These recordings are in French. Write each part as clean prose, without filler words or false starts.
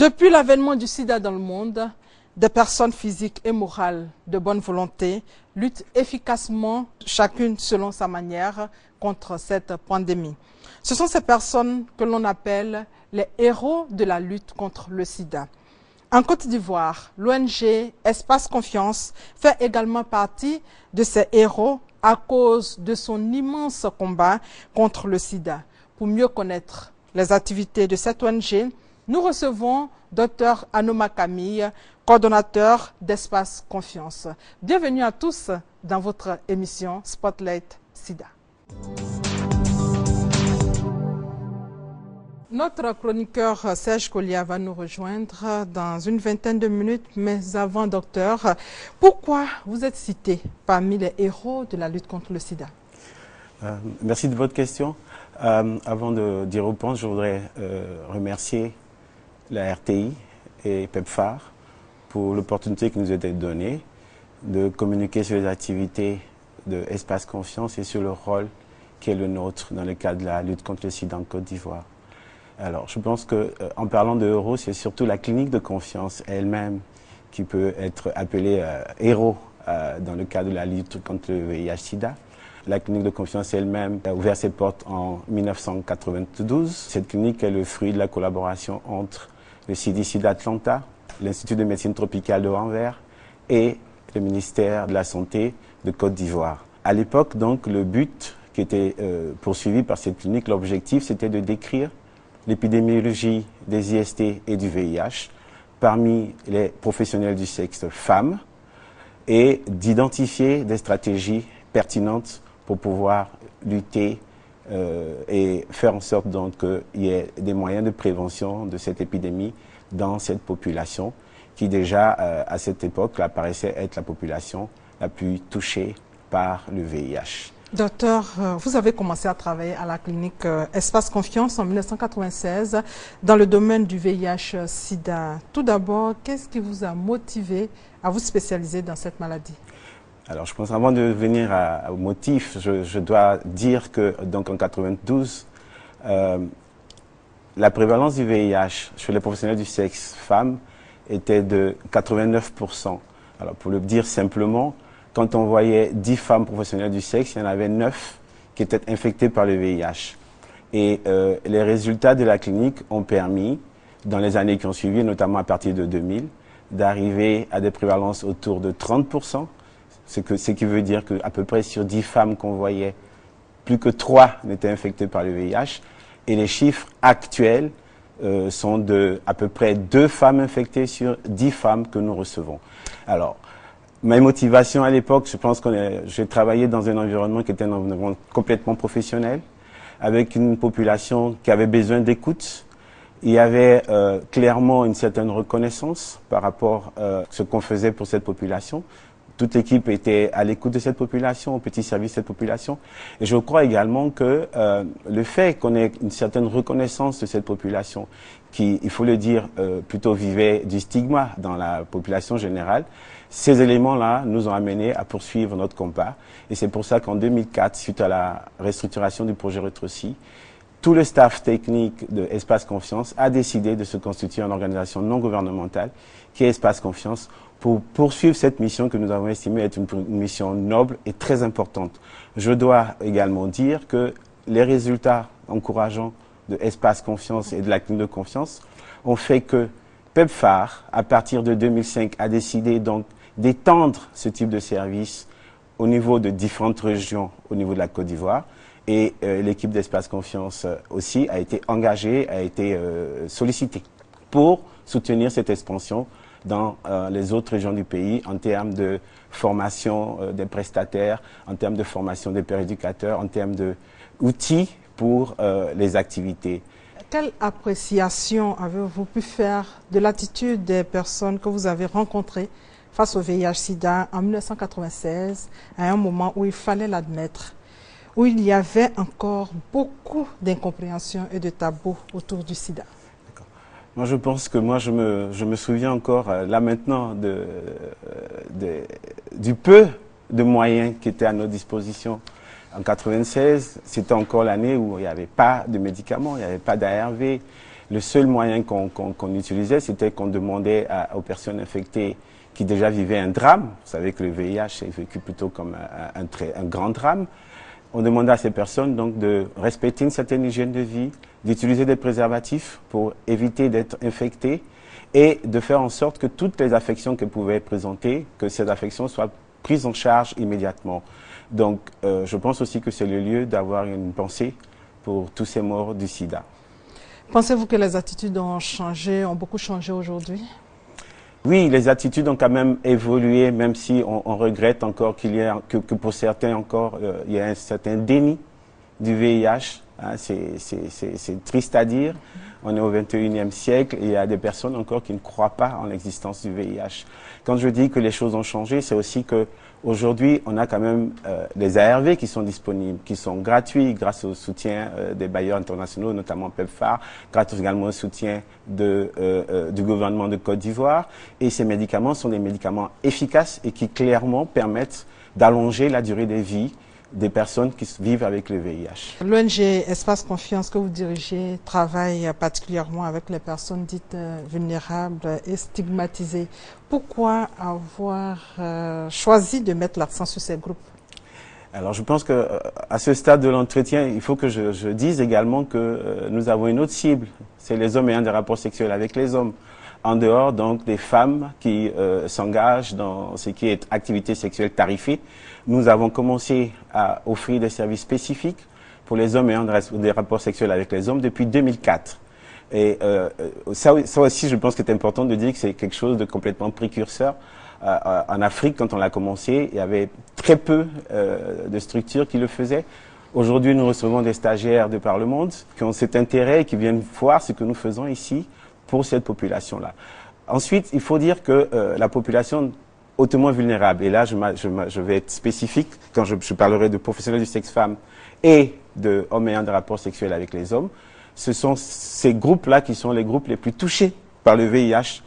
Depuis l'avènement du sida dans le monde, des personnes physiques et morales de bonne volonté luttent efficacement, chacune selon sa manière, contre cette pandémie. Ce sont ces personnes que l'on appelle les héros de la lutte contre le sida. En Côte d'Ivoire, l'ONG Espace Confiance fait également partie de ces héros à cause de son immense combat contre le sida. Pour mieux connaître les activités de cette ONG, nous recevons Dr Anoma Camille, coordonnateur d'Espace Confiance. Bienvenue à tous dans votre émission Spotlight SIDA. Notre chroniqueur Serge Collier va nous rejoindre dans une vingtaine de minutes, mais avant, docteur, pourquoi vous êtes cité parmi les héros de la lutte contre le sida? Merci de votre question. Avant d'y répondre, je voudrais remercier la RTI et PEPFAR pour l'opportunité qui nous a été donnée de communiquer sur les activités de Espace Confiance et sur le rôle qui est le nôtre dans le cadre de la lutte contre le sida en Côte d'Ivoire. Alors, je pense qu'en parlant de héros, c'est surtout la clinique de confiance elle-même qui peut être appelée héros dans le cadre de la lutte contre le VIH-Sida. La clinique de confiance elle-même a ouvert ses portes en 1992. Cette clinique est le fruit de la collaboration entre le CDC d'Atlanta, l'Institut de médecine tropicale de Anvers et le ministère de la Santé de Côte d'Ivoire. À l'époque, donc, le but qui était poursuivi par cette clinique, l'objectif, c'était de décrire l'épidémiologie des IST et du VIH parmi les professionnels du sexe femmes et d'identifier des stratégies pertinentes pour pouvoir lutter et faire en sorte donc qu'il y ait des moyens de prévention de cette épidémie dans cette population qui déjà à cette époque apparaissait être la population la plus touchée par le VIH. Docteur, vous avez commencé à travailler à la clinique Espace Confiance en 1996 dans le domaine du VIH-Sida. Tout d'abord, qu'est-ce qui vous a motivé à vous spécialiser dans cette maladie? Alors, je pense avant de venir au motif, je dois dire que donc en 92, la prévalence du VIH chez les professionnels du sexe femmes était de 89%. Alors, pour le dire simplement, quand on voyait 10 femmes professionnelles du sexe, il y en avait 9 qui étaient infectées par le VIH. Et les résultats de la clinique ont permis, dans les années qui ont suivi, notamment à partir de 2000, d'arriver à des prévalences autour de 30%, ce qui veut dire qu'à peu près sur 10 femmes qu'on voyait, plus que 3 n'étaient infectées par le VIH. Et les chiffres actuels sont de à peu près 2 femmes infectées sur 10 femmes que nous recevons. Alors, ma motivation à l'époque, je pense que j'ai travaillé dans un environnement qui était un environnement complètement professionnel, avec une population qui avait besoin d'écoute. Il y avait clairement une certaine reconnaissance par rapport à ce qu'on faisait pour cette population. Toute l'équipe était à l'écoute de cette population, au petit service de cette population. Et je crois également que le fait qu'on ait une certaine reconnaissance de cette population, qui, il faut le dire, plutôt vivait du stigma dans la population générale, ces éléments-là nous ont amenés à poursuivre notre combat. Et c'est pour ça qu'en 2004, suite à la restructuration du projet Retroci, tout le staff technique de Espace Confiance a décidé de se constituer en organisation non gouvernementale qui est Espace Confiance pour poursuivre cette mission que nous avons estimée être une mission noble et très importante. Je dois également dire que les résultats encourageants de Espace Confiance et de la clinique de confiance ont fait que PEPFAR, à partir de 2005, a décidé donc d'étendre ce type de service au niveau de différentes régions au niveau de la Côte d'Ivoire. Et l'équipe d'Espace Confiance aussi a été engagée, a été sollicitée pour soutenir cette expansion dans les autres régions du pays en termes de formation des prestataires, en termes de formation des péréducateurs, en termes d'outils pour les activités. Quelle appréciation avez-vous pu faire de l'attitude des personnes que vous avez rencontrées face au VIH-Sida en 1996, à un moment où il fallait l'admettre, où il y avait encore beaucoup d'incompréhension et de tabous autour du sida? Moi, je pense que je me souviens encore, là maintenant, du peu de moyens qui étaient à nos dispositions. En 96, c'était encore l'année où il n'y avait pas de médicaments, il n'y avait pas d'ARV. Le seul moyen qu'on utilisait, c'était qu'on demandait aux personnes infectées qui déjà vivaient un drame. Vous savez que le VIH est vécu plutôt comme un grand drame. On demandait à ces personnes donc de respecter une certaine hygiène de vie, d'utiliser des préservatifs pour éviter d'être infectés et de faire en sorte que toutes les affections qu'elles pouvaient présenter, que ces affections soient prises en charge immédiatement. Donc, je pense aussi que c'est le lieu d'avoir une pensée pour tous ces morts du sida. Pensez-vous que les attitudes ont changé, ont beaucoup changé aujourd'hui? Oui, les attitudes ont quand même évolué, même si on regrette encore que pour certains encore, il y a un certain déni du VIH. Hein, c'est triste à dire. On est au 21e siècle et il y a des personnes encore qui ne croient pas en l'existence du VIH. Quand je dis que les choses ont changé, c'est aussi que aujourd'hui, on a quand même les ARV qui sont disponibles, qui sont gratuits grâce au soutien des bailleurs internationaux, notamment PEPFAR, grâce également au soutien du gouvernement de Côte d'Ivoire. Et ces médicaments sont des médicaments efficaces et qui clairement permettent d'allonger la durée de vie des personnes qui vivent avec le VIH. L'ONG Espace Confiance que vous dirigez travaille particulièrement avec les personnes dites vulnérables et stigmatisées. Pourquoi avoir choisi de mettre l'accent sur ces groupes? Alors je pense que à ce stade de l'entretien, il faut que je dise également que nous avons une autre cible, c'est les hommes ayant des rapports sexuels avec les hommes. En dehors donc des femmes qui s'engagent dans ce qui est activité sexuelle tarifée, nous avons commencé à offrir des services spécifiques pour les hommes ayant des rapports sexuels avec les hommes depuis 2004. Et ça aussi, je pense que c'est important de dire que c'est quelque chose de complètement précurseur. En Afrique, quand on l'a commencé, il y avait très peu de structures qui le faisaient. Aujourd'hui, nous recevons des stagiaires de par le monde qui ont cet intérêt et qui viennent voir ce que nous faisons ici pour cette population-là. Ensuite, il faut dire que la population hautement vulnérable, et là je vais être spécifique quand je parlerai de professionnels du sexe femme et de hommes ayant des rapports sexuels avec les hommes, ce sont ces groupes-là qui sont les groupes les plus touchés par le VIH,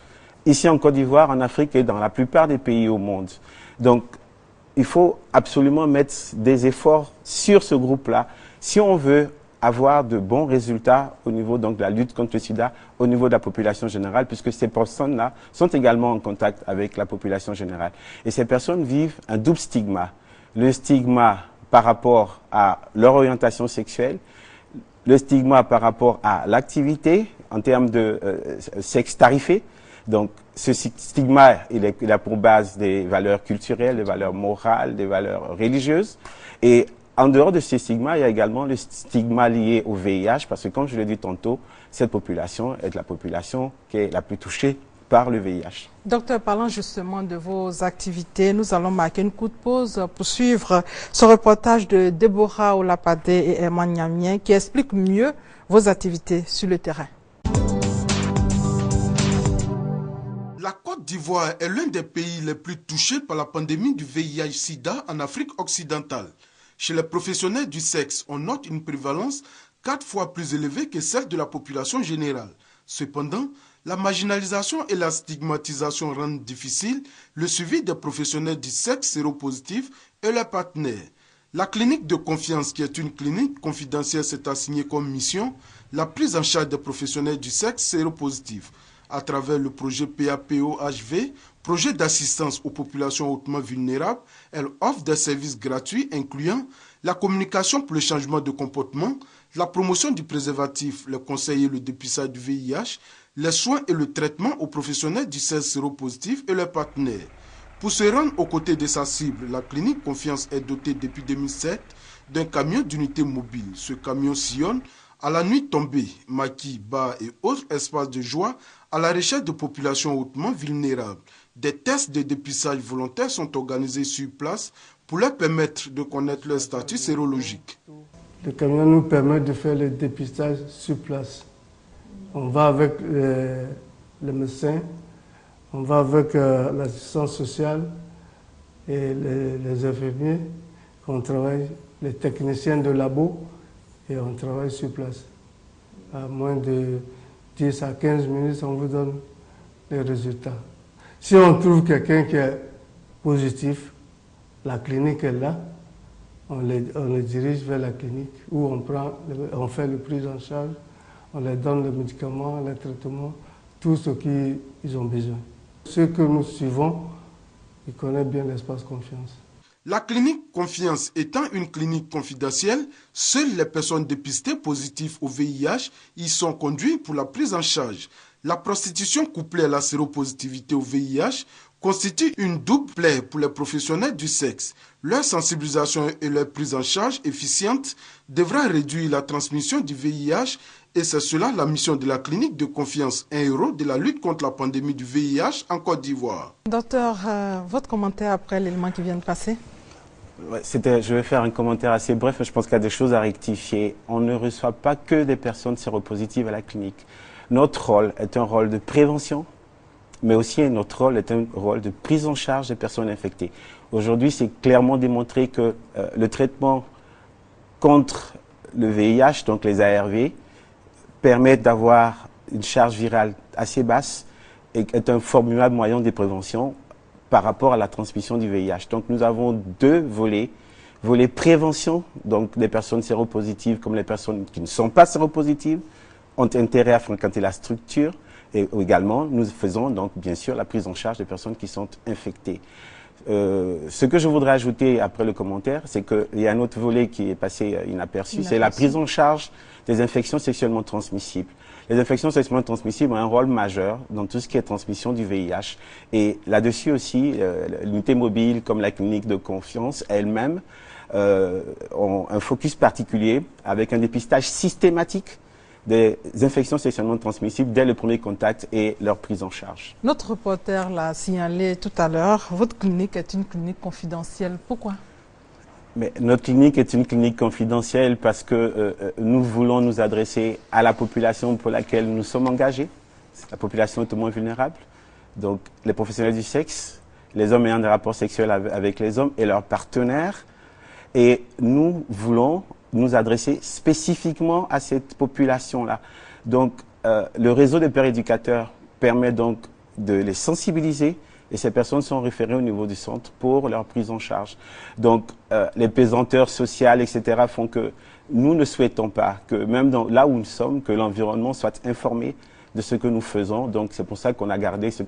ici en Côte d'Ivoire, en Afrique et dans la plupart des pays au monde. Donc, il faut absolument mettre des efforts sur ce groupe-là si on veut avoir de bons résultats au niveau donc, de la lutte contre le sida, au niveau de la population générale, puisque ces personnes-là sont également en contact avec la population générale. Et ces personnes vivent un double stigma. Le stigma par rapport à leur orientation sexuelle, le stigma par rapport à l'activité en termes de sexe tarifé. Donc, ce stigma, il a pour base des valeurs culturelles, des valeurs morales, des valeurs religieuses. Et en dehors de ces stigmas, il y a également le stigma lié au VIH, parce que comme je l'ai dit tantôt, cette population est la population qui est la plus touchée par le VIH. Docteur, parlant justement de vos activités, nous allons marquer une courte pause pour suivre ce reportage de Déborah Olapade et Herman Niamien qui explique mieux vos activités sur le terrain. La Côte d'Ivoire est l'un des pays les plus touchés par la pandémie du VIH-Sida en Afrique occidentale. Chez les professionnels du sexe, on note une prévalence 4 fois plus élevée que celle de la population générale. Cependant, la marginalisation et la stigmatisation rendent difficile le suivi des professionnels du sexe séropositifs et leurs partenaires. La clinique de confiance, qui est une clinique confidentielle, s'est assignée comme mission la prise en charge des professionnels du sexe séropositifs. À travers le projet PAPO-HV, projet d'assistance aux populations hautement vulnérables, elle offre des services gratuits incluant la communication pour le changement de comportement, la promotion du préservatif, les conseils et le dépistage du VIH, les soins et le traitement aux professionnels du sexe séropositif et leurs partenaires. Pour se rendre aux côtés de sa cible, la clinique Confiance est dotée depuis 2007 d'un camion d'unité mobile. Ce camion sillonne à la nuit tombée, maquis, bars et autres espaces de joie à la recherche de populations hautement vulnérables. Des tests de dépistage volontaires sont organisés sur place pour leur permettre de connaître leur statut sérologique. Le camion nous permet de faire le dépistage sur place. On va avec le médecin, on va avec l'assistance sociale et les infirmiers, on travaille, les techniciens de labo, et on travaille sur place. À moins de 10 à 15 minutes, on vous donne les résultats. Si on trouve quelqu'un qui est positif, la clinique est là, on le dirige vers la clinique où on fait le prise en charge, On leur donne les médicaments, les traitements, tout ce qu'ils ont besoin. Ceux que nous suivons, ils connaissent bien l'espace confiance. La clinique Confiance étant une clinique confidentielle, seules les personnes dépistées positives au VIH y sont conduites pour la prise en charge. La prostitution couplée à la séropositivité au VIH constitue une double plaie pour les professionnels du sexe. Leur sensibilisation et leur prise en charge efficiente devra réduire la transmission du VIH et c'est cela la mission de la clinique de Confiance, un héros de la lutte contre la pandémie du VIH en Côte d'Ivoire. Docteur, votre commentaire après l'élément qui vient de passer? Je vais faire un commentaire assez bref, mais je pense qu'il y a des choses à rectifier. On ne reçoit pas que des personnes séropositives à la clinique. Notre rôle est un rôle de prévention, mais aussi notre rôle est un rôle de prise en charge des personnes infectées. Aujourd'hui, c'est clairement démontré que le traitement contre le VIH, donc les ARV, permet d'avoir une charge virale assez basse et est un formidable moyen de prévention par rapport à la transmission du VIH. Donc nous avons deux volets. Volet prévention, donc des personnes séropositives comme les personnes qui ne sont pas séropositives ont intérêt à fréquenter la structure et également nous faisons donc bien sûr la prise en charge des personnes qui sont infectées. Ce que je voudrais ajouter après le commentaire, c'est qu'il y a un autre volet qui est passé inaperçu, c'est la prise en charge des infections sexuellement transmissibles. Les infections sexuellement transmissibles ont un rôle majeur dans tout ce qui est transmission du VIH. Et là-dessus aussi, l'unité mobile comme la clinique de Confiance elle-même ont un focus particulier avec un dépistage systématique des infections sexuellement transmissibles dès le premier contact et leur prise en charge. Notre reporter l'a signalé tout à l'heure, votre clinique est une clinique confidentielle. Pourquoi? Mais notre clinique est une clinique confidentielle parce que nous voulons nous adresser à la population pour laquelle nous sommes engagés, la population hautement vulnérable, donc les professionnels du sexe, les hommes ayant des rapports sexuels avec les hommes et leurs partenaires. Et nous voulons nous adresser spécifiquement à cette population-là. Donc, le réseau des pères éducateurs permet donc de les sensibiliser et ces personnes sont référées au niveau du centre pour leur prise en charge. Donc, les pesanteurs sociales, etc. font que nous ne souhaitons pas que, même là où nous sommes, que l'environnement soit informé de ce que nous faisons. Donc, c'est pour ça qu'on a gardé ce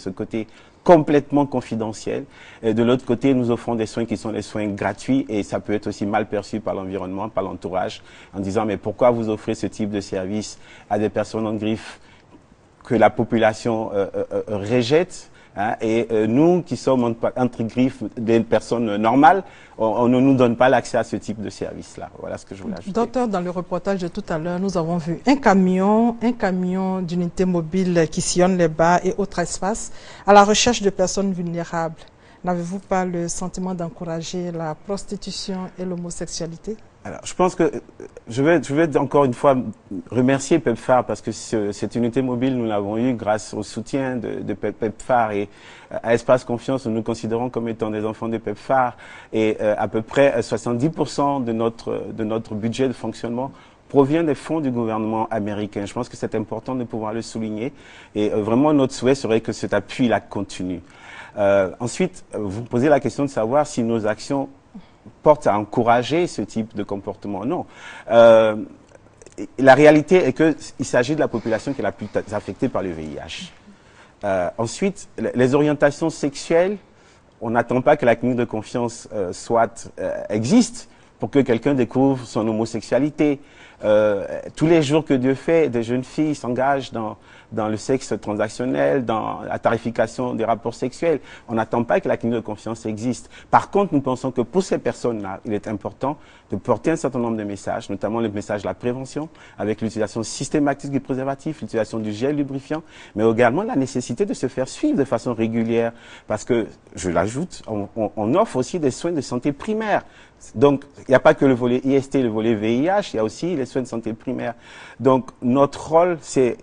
côté complètement confidentiel. Et de l'autre côté, nous offrons des soins qui sont des soins gratuits et ça peut être aussi mal perçu par l'environnement, par l'entourage, en disant mais pourquoi vous offrez ce type de service à des personnes en griffe que la population rejette, hein, et nous qui sommes entre griffes des personnes normales, on ne nous donne pas l'accès à ce type de service-là. Voilà ce que je voulais ajouter. Docteur, dans le reportage de tout à l'heure, nous avons vu un camion d'unité mobile qui sillonne les bars et autres espaces à la recherche de personnes vulnérables. N'avez-vous pas le sentiment d'encourager la prostitution et l'homosexualité? Alors, je pense que je vais encore une fois remercier PEPFAR parce que cette unité mobile, nous l'avons eue grâce au soutien de PEPFAR et à Espace Confiance, nous nous considérons comme étant des enfants de PEPFAR et à peu près 70% de notre budget de fonctionnement provient des fonds du gouvernement américain. Je pense que c'est important de pouvoir le souligner et vraiment notre souhait serait que cet appui-là continue. Ensuite, vous posez la question de savoir si nos actions portent à encourager ce type de comportement. Non. La réalité est qu'il s'agit de la population qui est la plus affectée par le VIH. Ensuite, les orientations sexuelles, on n'attend pas que la clinique de Confiance existe pour que quelqu'un découvre son homosexualité. Tous les jours que Dieu fait, des jeunes filles s'engagent dans le sexe transactionnel, dans la tarification des rapports sexuels. On n'attend pas que la clinique de Confiance existe. Par contre, nous pensons que pour ces personnes-là, il est important de porter un certain nombre de messages, notamment le message de la prévention, avec l'utilisation systématique du préservatif, l'utilisation du gel lubrifiant, mais également la nécessité de se faire suivre de façon régulière. Parce que, je l'ajoute, on offre aussi des soins de santé primaire. Donc, il n'y a pas que le volet IST, le volet VIH, il y a aussi les soins de santé primaire. Donc, notre rôle, c'est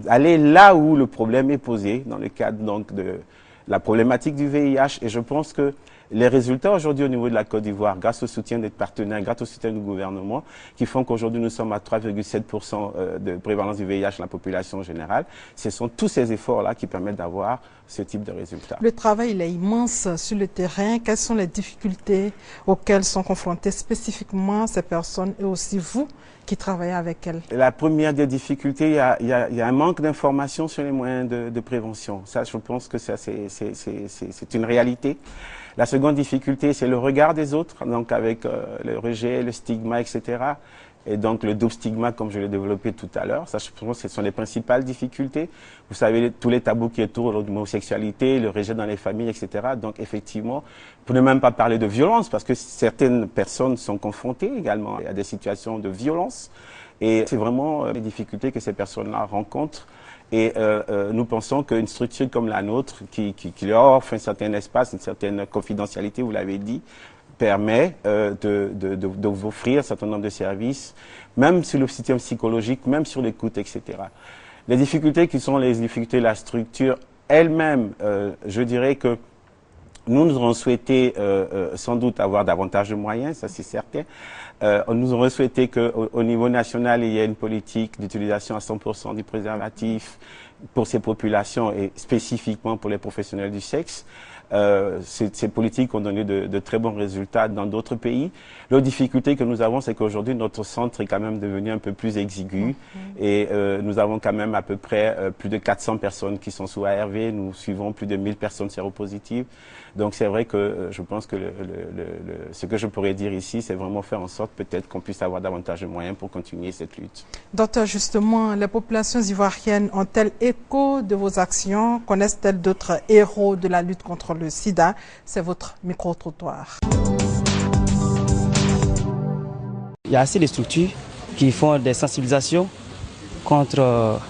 aller là où le problème est posé, dans le cadre donc de la problématique du VIH. Et je pense que les résultats aujourd'hui au niveau de la Côte d'Ivoire, grâce au soutien des partenaires, grâce au soutien du gouvernement, qui font qu'aujourd'hui nous sommes à 3,7% de prévalence du VIH dans la population générale, ce sont tous ces efforts-là qui permettent d'avoir ce type de résultats. Le travail il est immense sur le terrain. Quelles sont les difficultés auxquelles sont confrontées spécifiquement ces personnes et aussi vous qui travaillez avec elles? La première des difficultés, il y a un manque d'informations sur les moyens de prévention. Ça, je pense que c'est une réalité. La seconde difficulté, c'est le regard des autres, donc avec le rejet, le stigma, etc. Et donc le double stigma, comme je l'ai développé tout à l'heure, ça, je pense que ce sont les principales difficultés. Vous savez, tous les tabous qui entourent l'homosexualité, le rejet dans les familles, etc. Donc effectivement, pour ne même pas parler de violence, parce que certaines personnes sont confrontées également à des situations de violence. Et c'est vraiment les difficultés que ces personnes-là rencontrent. Et nous pensons qu'une structure comme la nôtre, qui leur offre un certain espace, une certaine confidentialité, vous l'avez dit, permet de vous offrir un certain nombre de services, même sur le système psychologique, même sur l'écoute, etc. Les difficultés qui sont les difficultés de la structure elle-même, je dirais que nous aurons souhaité sans doute avoir davantage de moyens, ça c'est certain. Nous aurons souhaité qu'au niveau national, il y ait une politique d'utilisation à 100% du préservatif pour ces populations et spécifiquement pour les professionnels du sexe. Ces politiques ont donné de très bons résultats dans d'autres pays. L'autre difficulté que nous avons, c'est qu'aujourd'hui, notre centre est quand même devenu un peu plus exigu. Et nous avons quand même à peu près plus de 400 personnes qui sont sous ARV. Nous suivons plus de 1000 personnes séropositives. Donc c'est vrai que je pense que ce que je pourrais dire ici, c'est vraiment faire en sorte peut-être qu'on puisse avoir davantage de moyens pour continuer cette lutte. Docteur, justement, les populations ivoiriennes ont-elles écho de vos actions? Connaissent-elles d'autres héros de la lutte contre le sida? C'est votre micro-trottoir. Il y a assez de structures qui font des sensibilisations contre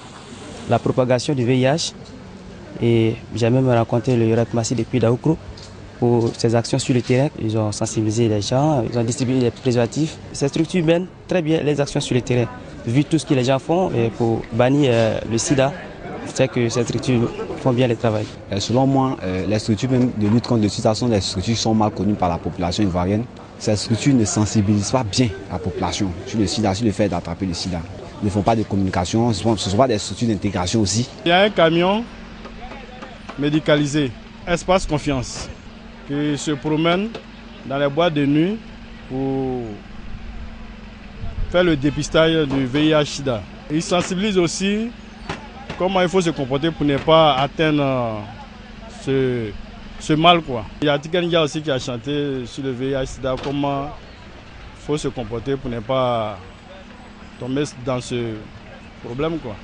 la propagation du VIH. Et j'ai même rencontré le REP Massi depuis Daoukro pour ses actions sur le terrain. Ils ont sensibilisé les gens, ils ont distribué des préservatifs. Ces structures mènent très bien les actions sur le terrain. Vu tout ce que les gens font et pour bannir le sida, je sais que ces structures font bien le travail. Selon moi, les structures de lutte contre le sida sont des structures qui sont mal connues par la population ivoirienne. Ces structures ne sensibilisent pas bien la population sur le sida, sur le fait d'attraper le sida. Ils ne font pas de communication, ce ne sont pas des structures d'intégration aussi. Il y a un camion médicalisé, Espace Confiance, qui se promène dans les boîtes de nuit pour faire le dépistage du VIH-Sida. Il sensibilise aussi comment il faut se comporter pour ne pas atteindre ce mal, quoi. Il y a Tikenja aussi qui a chanté sur le VIH-Sida, comment il faut se comporter pour ne pas tomber dans ce problème, quoi.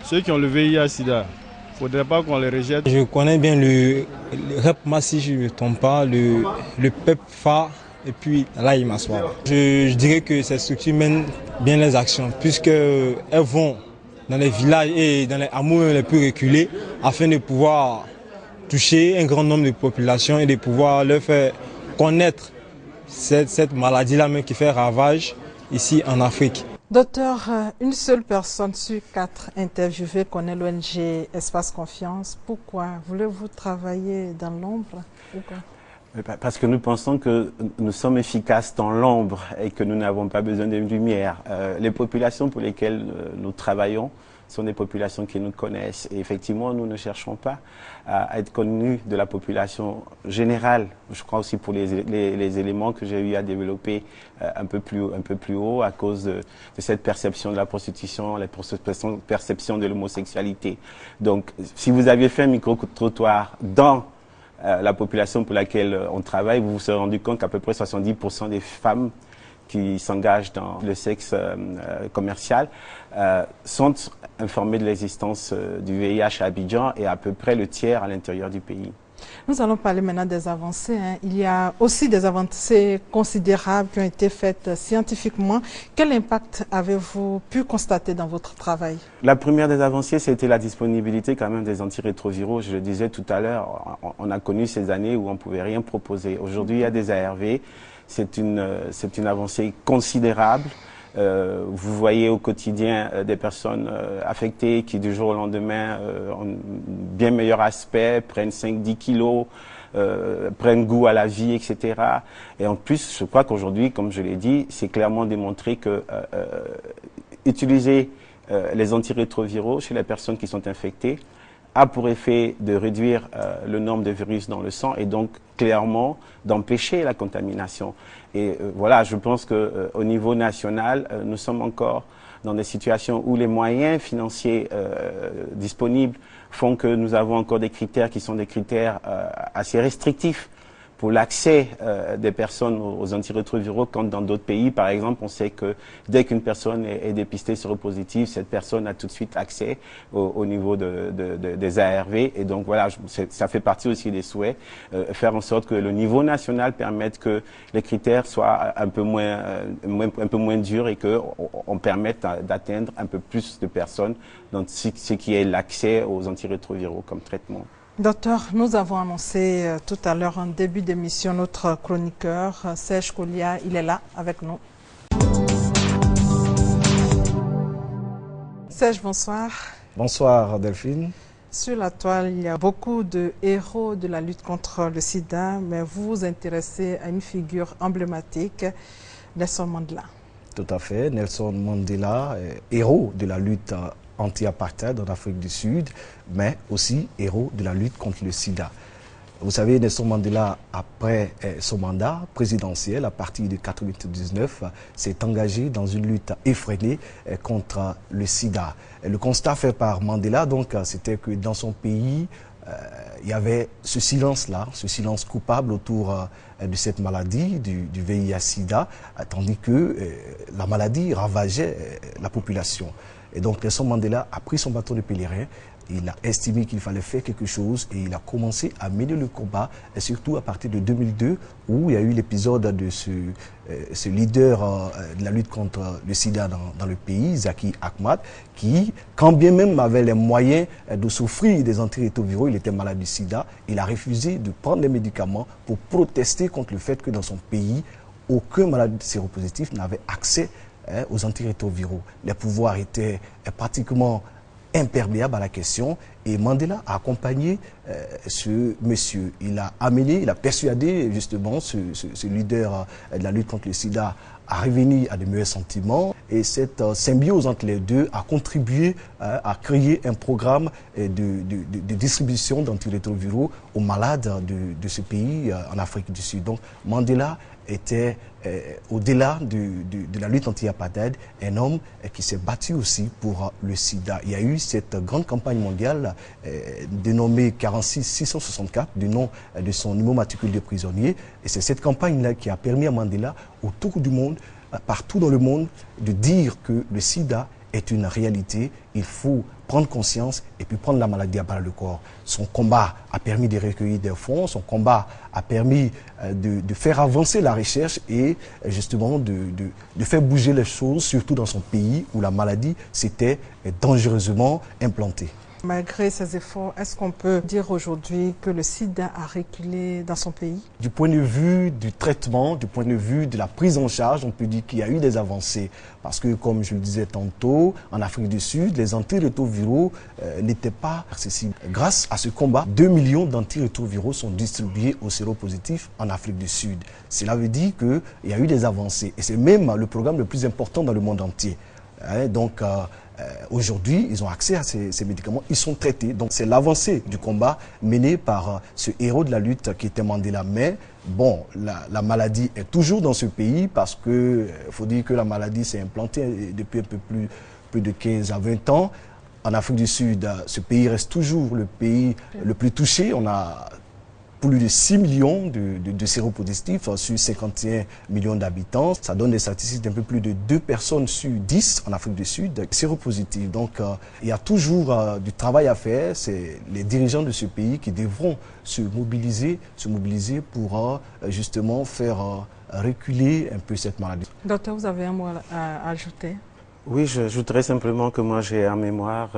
Ceux qui ont le VIH-Sida, il ne faudrait pas qu'on les rejette. Je connais bien le REP Massi, si je ne me trompe pas, le PEPFA et puis l'AI Massoir. Je dirais que ces structures mènent bien les actions puisqu'elles vont dans les villages et dans les hameaux les plus reculés afin de pouvoir toucher un grand nombre de populations et de pouvoir leur faire connaître cette maladie-là même qui fait ravage ici en Afrique. Docteur, une seule personne sur 4 interviewées connaît l'ONG Espace Confiance. Pourquoi? Voulez-vous travailler dans l'ombre? Pourquoi? Parce que nous pensons que nous sommes efficaces dans l'ombre et que nous n'avons pas besoin de lumière. Les populations pour lesquelles nous travaillons sont des populations qui nous connaissent. Et effectivement, nous ne cherchons pas à être connus de la population générale. Je crois aussi pour les éléments que j'ai eu à développer un peu plus haut à cause de cette perception de la prostitution, la perception de l'homosexualité. Donc, si vous aviez fait un micro-trottoir dans la population pour laquelle on travaille, vous vous serez rendu compte qu'à peu près 70% des femmes qui s'engagent dans le sexe commercial sont informés de l'existence du VIH à Abidjan et à peu près le tiers à l'intérieur du pays. Nous allons parler maintenant des avancées. Il y a aussi des avancées considérables qui ont été faites scientifiquement. Quel impact avez-vous pu constater dans votre travail? La première des avancées, c'était la disponibilité quand même des antirétroviraux. Je le disais tout à l'heure, on a connu ces années où on ne pouvait rien proposer. Aujourd'hui, il y a des ARV. C'est une avancée considérable. Vous voyez au quotidien des personnes affectées qui du jour au lendemain ont un bien meilleur aspect, prennent 5-10 kilos, prennent goût à la vie, etc. Et en plus, je crois qu'aujourd'hui, comme je l'ai dit, c'est clairement démontré que utiliser les antirétroviraux chez les personnes qui sont infectées a pour effet de réduire le nombre de virus dans le sang et donc clairement d'empêcher la contamination. Et voilà, je pense qu'au niveau national, nous sommes encore dans des situations où les moyens financiers disponibles font que nous avons encore des critères qui sont des critères assez restrictifs pour l'accès des personnes aux antirétroviraux, quand dans d'autres pays, par exemple, on sait que dès qu'une personne est dépistée séropositive, cette personne a tout de suite accès au niveau des ARV. Et donc voilà, ça fait partie aussi des souhaits, faire en sorte que le niveau national permette que les critères soient un peu moins durs et qu'on permette d'atteindre un peu plus de personnes dans ce qui est l'accès aux antirétroviraux comme traitement. Docteur, nous avons annoncé tout à l'heure en début d'émission notre chroniqueur, Serge Kolia, il est là avec nous. Serge, bonsoir. Bonsoir Delphine. Sur la toile, il y a beaucoup de héros de la lutte contre le sida, mais vous vous intéressez à une figure emblématique, Nelson Mandela. Tout à fait, Nelson Mandela, héros de la lutte anti-apartheid en Afrique du Sud, mais aussi héros de la lutte contre le sida. Vous savez, Nelson Mandela, après son mandat présidentiel, à partir de 1999, s'est engagé dans une lutte effrénée contre le sida. Et le constat fait par Mandela, donc, c'était que dans son pays, il y avait ce silence-là, ce silence coupable autour de cette maladie, du VIH-Sida, tandis que la maladie ravageait la population. Et donc Nelson Mandela a pris son bâton de pèlerin, il a estimé qu'il fallait faire quelque chose et il a commencé à mener le combat, et surtout à partir de 2002 où il y a eu l'épisode de ce leader de la lutte contre le sida dans le pays, Zaki Ahmad, qui, quand bien même avait les moyens de souffrir des antirétroviraux, il était malade du sida, il a refusé de prendre les médicaments pour protester contre le fait que dans son pays, aucun malade séropositif n'avait accès aux antirétroviraux. Les pouvoirs étaient pratiquement imperméables à la question et Mandela a accompagné ce monsieur. Il a persuadé justement ce leader de la lutte contre le sida à revenir à de meilleurs sentiments et cette symbiose entre les deux a contribué à créer un programme de distribution d'antirétroviraux aux malades de ce pays en Afrique du Sud. Donc Mandela était, au-delà de la lutte anti-apartheid, un homme qui s'est battu aussi pour le sida. Il y a eu cette grande campagne mondiale dénommée 46-664, du nom de son numéro matricule de prisonnier. Et c'est cette campagne-là qui a permis à Mandela, autour du monde, partout dans le monde, de dire que le sida est une réalité. Il faut prendre conscience et puis prendre la maladie à bras le corps. Son combat a permis de recueillir des fonds, son combat a permis de faire avancer la recherche et justement de faire bouger les choses, surtout dans son pays où la maladie s'était dangereusement implantée. Malgré ces efforts, est-ce qu'on peut dire aujourd'hui que le sida a reculé dans son pays? Du point de vue du traitement, du point de vue de la prise en charge, on peut dire qu'il y a eu des avancées. Parce que, comme je le disais tantôt, en Afrique du Sud, les antirétroviraux n'étaient pas accessibles. Grâce à ce combat, 2 millions d'antirétroviraux sont distribués aux séropositifs en Afrique du Sud. Cela veut dire qu'il y a eu des avancées. Et c'est même le programme le plus important dans le monde entier. Donc, aujourd'hui, ils ont accès à ces médicaments, ils sont traités. Donc, c'est l'avancée du combat mené par ce héros de la lutte qui était Mandela. Mais, bon, la maladie est toujours dans ce pays parce que, faut dire que la maladie s'est implantée depuis un peu plus de 15 à 20 ans. En Afrique du Sud, ce pays reste toujours le pays le plus touché. On a plus de 6 millions de séropositifs sur 51 millions d'habitants. Ça donne des statistiques d'un peu plus de 2 personnes sur 10 en Afrique du Sud séropositives. Donc il y a toujours du travail à faire. C'est les dirigeants de ce pays qui devront se mobiliser pour justement faire reculer un peu cette maladie. Docteur, vous avez un mot à ajouter? Oui, j'ajouterais simplement que moi j'ai en mémoire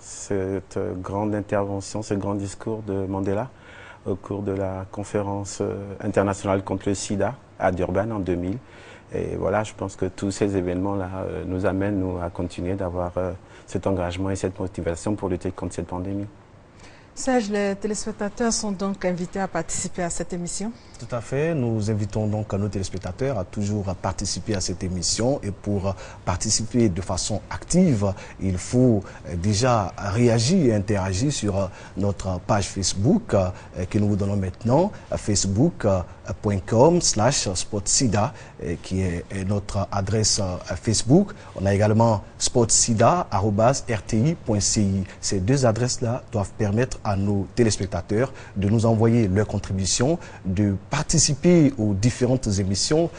cette grande intervention, ce grand discours de Mandela au cours de la conférence internationale contre le sida à Durban en 2000. Et voilà, je pense que tous ces événements-là nous amènent à continuer d'avoir cet engagement et cette motivation pour lutter contre cette pandémie. Serge, les téléspectateurs sont donc invités à participer à cette émission. Tout à fait. Nous invitons donc nos téléspectateurs à toujours participer à cette émission. Et pour participer de façon active, il faut déjà réagir et interagir sur notre page Facebook que nous vous donnons maintenant, facebook.com/sportsida, qui est notre adresse Facebook. On a également sportsida@rti.ci. Ces deux adresses-là doivent permettre à nos téléspectateurs de nous envoyer leurs contributions, de participer aux différentes émissions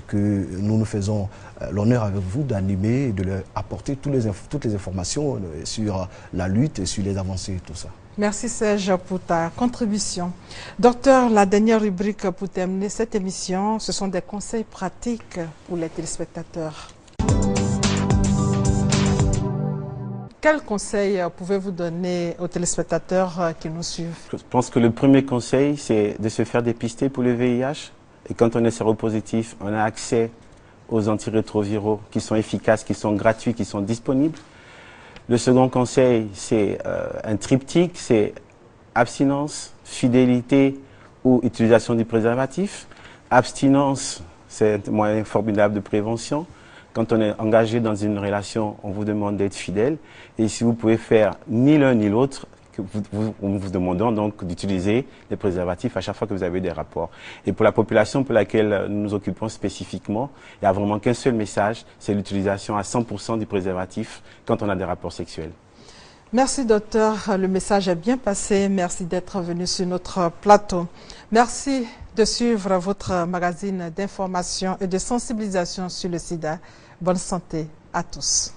que nous faisons l'honneur avec vous d'animer et de leur apporter toutes les informations sur la lutte et sur les avancées et tout ça. Merci Serge pour ta contribution. Docteur, la dernière rubrique pour terminer cette émission, ce sont des conseils pratiques pour les téléspectateurs. Quels conseils pouvez-vous donner aux téléspectateurs qui nous suivent? Je pense que le premier conseil, c'est de se faire dépister pour le VIH. Et quand on est séropositif, on a accès aux antirétroviraux qui sont efficaces, qui sont gratuits, qui sont disponibles. Le second conseil, c'est un triptyque, c'est abstinence, fidélité ou utilisation du préservatif. Abstinence, c'est un moyen formidable de prévention. Quand on est engagé dans une relation, on vous demande d'être fidèle. Et si vous pouvez faire ni l'un ni l'autre, on vous demandons donc d'utiliser les préservatifs à chaque fois que vous avez des rapports. Et pour la population pour laquelle nous nous occupons spécifiquement, il n'y a vraiment qu'un seul message, c'est l'utilisation à 100% du préservatif quand on a des rapports sexuels. Merci docteur, le message est bien passé. Merci d'être venu sur notre plateau. Merci de suivre votre magazine d'information et de sensibilisation sur le sida. Bonne santé à tous.